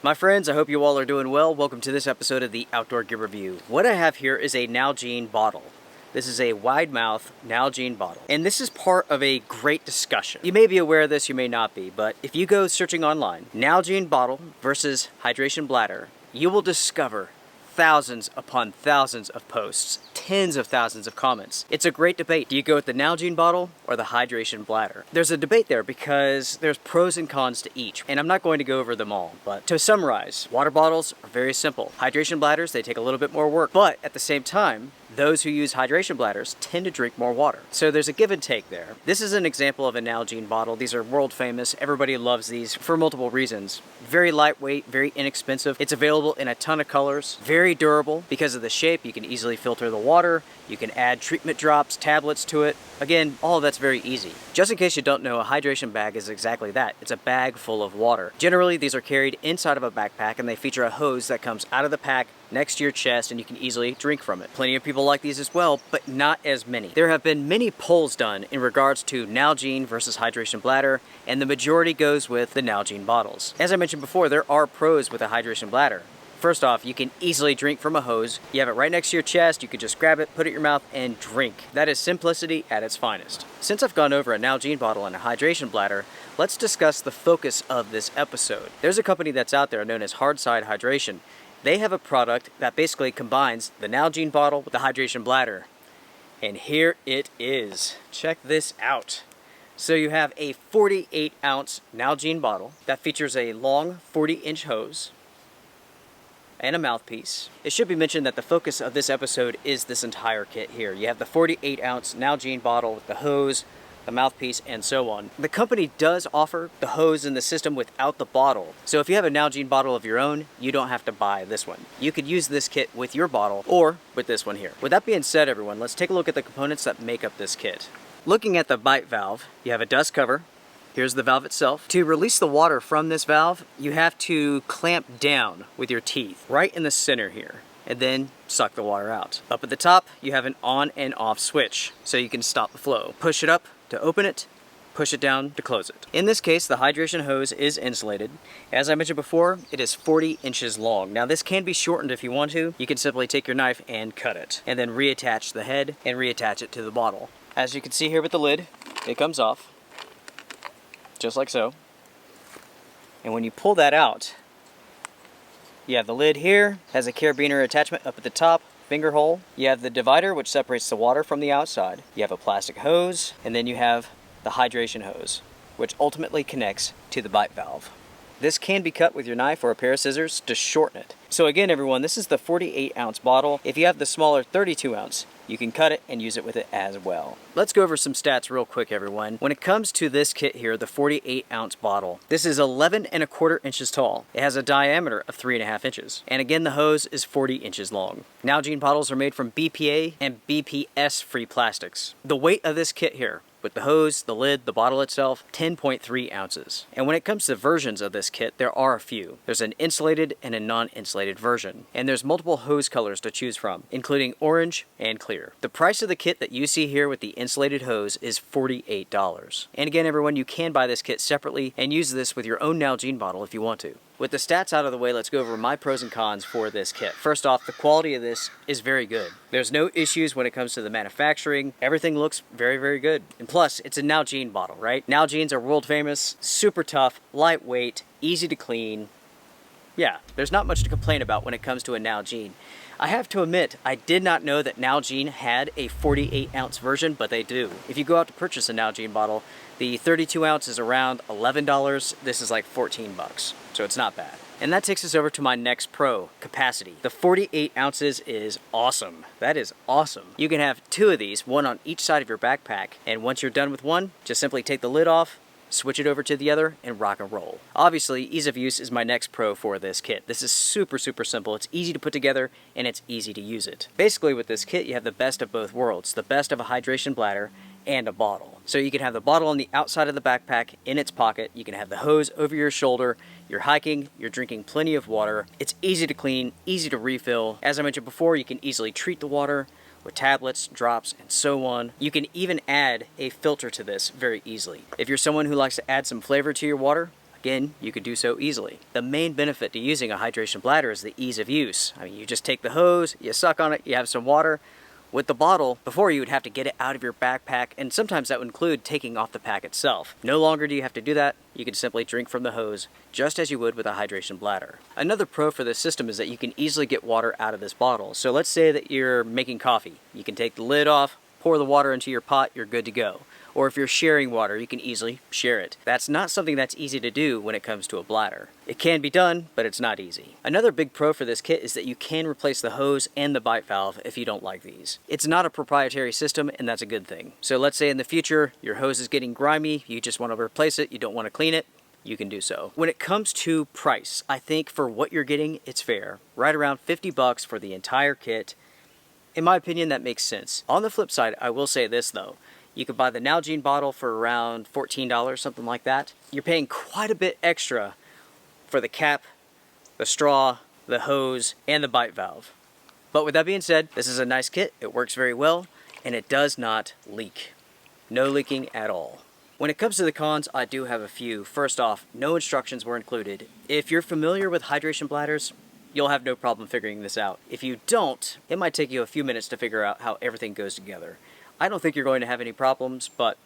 My friends, I hope you all are doing well. Welcome to this episode of the Outdoor Gear Review. What I have here is a Nalgene bottle. This is a wide mouth Nalgene bottle. And this is part of a great discussion. You may be aware of this, you may not be, but if you go searching online, Nalgene bottle versus hydration bladder, you will discover thousands upon thousands of posts, tens of thousands of comments. It's a great debate. Do you go with the Nalgene bottle or the hydration bladder? There's a debate there because there's pros and cons to each, and I'm not going to go over them all, but to summarize, water bottles are very simple. Hydration bladders, they take a little bit more work, but at the same time, those who use hydration bladders tend to drink more water. So there's a give and take there. This is an example of a Nalgene bottle. These are world famous. Everybody loves these for multiple reasons. Very lightweight, very inexpensive. It's available in a ton of colors. Very durable because of the shape. You can easily filter the water. You can add treatment drops, tablets to it. Again, all of that's very easy. Just in case you don't know, a hydration bag is exactly that. It's a bag full of water. Generally, these are carried inside of a backpack and they feature a hose that comes out of the pack next to your chest and you can easily drink from it. Plenty of people like these as well, but not as many. There have been many polls done in regards to Nalgene versus hydration bladder, and the majority goes with the Nalgene bottles. As I mentioned before, there are pros with a hydration bladder. First off, you can easily drink from a hose. You have it right next to your chest, you can just grab it, put it in your mouth, and drink. That is simplicity at its finest. Since I've gone over a Nalgene bottle and a hydration bladder, let's discuss the focus of this episode. There's a company that's out there known as HardSide Hydration. They have a product that basically combines the Nalgene bottle with the hydration bladder. And here it is. Check this out. So you have a 48 ounce Nalgene bottle that features a long 40-inch hose and a mouthpiece. It should be mentioned that the focus of this episode is this entire kit here. You have the 48 ounce Nalgene bottle with the hose, the mouthpiece, and so on. The company does offer the hose in the system without the bottle. So if you have a Nalgene bottle of your own, you don't have to buy this one. You could use this kit with your bottle or with this one here. With that being said, everyone, let's take a look at the components that make up this kit. Looking at the bite valve, you have a dust cover. Here's the valve itself. To release the water from this valve, you have to clamp down with your teeth right in the center here, and then suck the water out. Up at the top, you have an on and off switch, so you can stop the flow. Push it up to open it, push it down to close it. In this case, the hydration hose is insulated. As I mentioned before, it is 40 inches long. Now this can be shortened if you want to. You can simply take your knife and cut it, and then reattach the head and reattach it to the bottle. As you can see here with the lid, it comes off, just like so. And when you pull that out, you have the lid here, has a carabiner attachment up at the top, finger hole. You have the divider which separates the water from the outside. You have a plastic hose, and then you have the hydration hose, which ultimately connects to the bite valve. This can be cut with your knife or a pair of scissors to shorten it. So again, everyone, this is the 48 ounce bottle. If you have the smaller 32 ounce, you can cut it and use it with it as well. Let's go over some stats real quick, everyone. When it comes to this kit here, the 48 ounce bottle, this is 11¼ inches tall. It has a diameter of 3½ inches. And again, the hose is 40 inches long. Nalgene bottles are made from BPA and BPS free plastics. The weight of this kit here, with the hose, the lid, the bottle itself, 10.3 ounces. And when it comes to versions of this kit, there are a few. There's an insulated and a non-insulated version. And there's multiple hose colors to choose from, including orange and clear. The price of the kit that you see here with the insulated hose is $48. And again, everyone, you can buy this kit separately and use this with your own Nalgene bottle if you want to. With the stats out of the way, let's go over my pros and cons for this kit. First off, the quality of this is very good. There's no issues when it comes to the manufacturing. Everything looks very, very good. And plus, it's a Nalgene bottle, right? Nalgenes are world famous, super tough, lightweight, easy to clean. Yeah, there's not much to complain about when it comes to a Nalgene. I have to admit, I did not know that Nalgene had a 48 ounce version, but they do. If you go out to purchase a Nalgene bottle, the 32 ounce is around $11. This is like 14 bucks, so it's not bad. And that takes us over to my next pro, capacity. The 48 ounces is awesome. That is awesome. You can have two of these, one on each side of your backpack, and once you're done with one, just simply take the lid off, switch it over to the other, and rock and roll. Obviously, ease of use is my next pro for this kit. This is super, super simple. It's easy to put together, and it's easy to use it. Basically, with this kit, you have the best of both worlds, the best of a hydration bladder and a bottle. So you can have the bottle on the outside of the backpack in its pocket. You can have the hose over your shoulder. You're hiking, you're drinking plenty of water. It's easy to clean, easy to refill. As I mentioned before, you can easily treat the water with tablets, drops, and so on. You can even add a filter to this very easily. If you're someone who likes to add some flavor to your water, Again, you could do so easily. The main benefit to using a hydration bladder is the ease of use. I mean, you just take the hose, you suck on it, you have some water. With the bottle, before you would have to get it out of your backpack, and sometimes that would include taking off the pack itself. No longer do you have to do that. You can simply drink from the hose, just as you would with a hydration bladder. Another pro for this system is that you can easily get water out of this bottle. So let's say that you're making coffee. You can take the lid off, pour the water into your pot, you're good to go. Or if you're sharing water, you can easily share it. That's not something that's easy to do when it comes to a bladder. It can be done, but it's not easy. Another big pro for this kit is that you can replace the hose and the bite valve if you don't like these. It's not a proprietary system, and that's a good thing. So let's say in the future, your hose is getting grimy, you just want to replace it, you don't want to clean it, you can do so. When it comes to price, I think for what you're getting, it's fair. Right around 50 bucks for the entire kit. In my opinion, that makes sense. On the flip side, I will say this though. You could buy the Nalgene bottle for around $14, something like that. You're paying quite a bit extra for the cap, the straw, the hose, and the bite valve. But with that being said, this is a nice kit, it works very well, and it does not leak. No leaking at all. When it comes to the cons, I do have a few. First off, no instructions were included. If you're familiar with hydration bladders, you'll have no problem figuring this out. If you don't, it might take you a few minutes to figure out how everything goes together. I don't think you're going to have any problems, but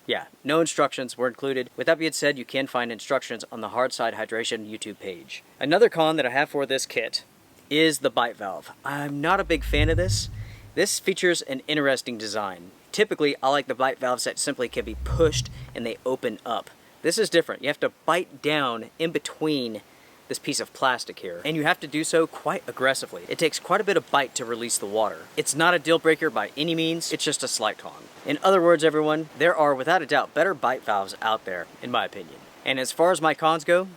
yeah, no instructions were included. With that being said, you can find instructions on the HardSide Hydration YouTube page. Another con that I have for this kit is the bite valve. I'm not a big fan of this. This features an interesting design. Typically, I like the bite valves that simply can be pushed and they open up. This is different. You have to bite down in between this piece of plastic here, and you have to do so quite aggressively. It takes quite a bit of bite to release the water. It's not a deal breaker by any means, it's just a slight con. In other words, everyone, there are without a doubt better bite valves out there, in my opinion. And as far as my cons go,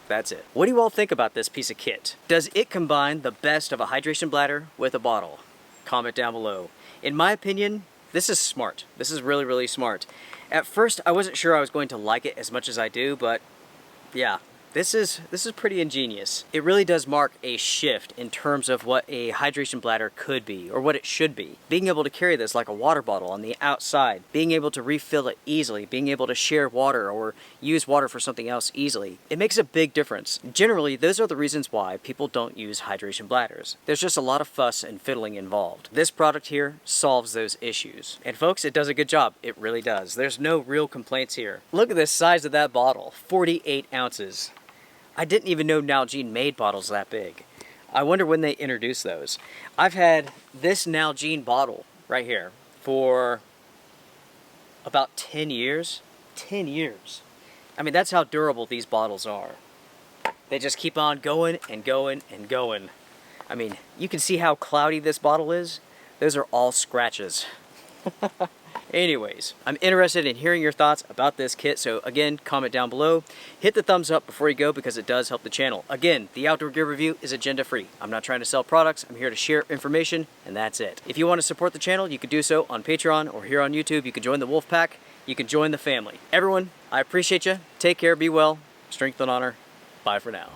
that's it. What do you all think about this piece of kit? Does it combine the best of a hydration bladder with a bottle? Comment down below. In my opinion, this is smart. This is really, really smart. At first, I wasn't sure I was going to like it as much as I do, but yeah. This is pretty ingenious. It really does mark a shift in terms of what a hydration bladder could be, or what it should be. Being able to carry this like a water bottle on the outside, being able to refill it easily, being able to share water or use water for something else easily, it makes a big difference. Generally, those are the reasons why people don't use hydration bladders. There's just a lot of fuss and fiddling involved. This product here solves those issues. And folks, it does a good job. It really does. There's no real complaints here. Look at the size of that bottle, 48 ounces. I didn't even know Nalgene made bottles that big. I wonder when they introduced those. I've had this Nalgene bottle right here for about 10 years. 10 years. I mean, that's how durable these bottles are. They just keep on going and going and going. I mean, you can see how cloudy this bottle is. Those are all scratches. Anyways, I'm interested in hearing your thoughts about this kit, so again, comment down below. Hit the thumbs up before you go because it does help the channel. Again, the Outdoor Gear Review is agenda free. I'm not trying to sell products, I'm here to share information, and that's it. If you want to support the channel, you can do so on Patreon or here on YouTube. You can join the Wolf Pack, you can join the family. Everyone, I appreciate you. Take care, be well, strength and honor. Bye for now.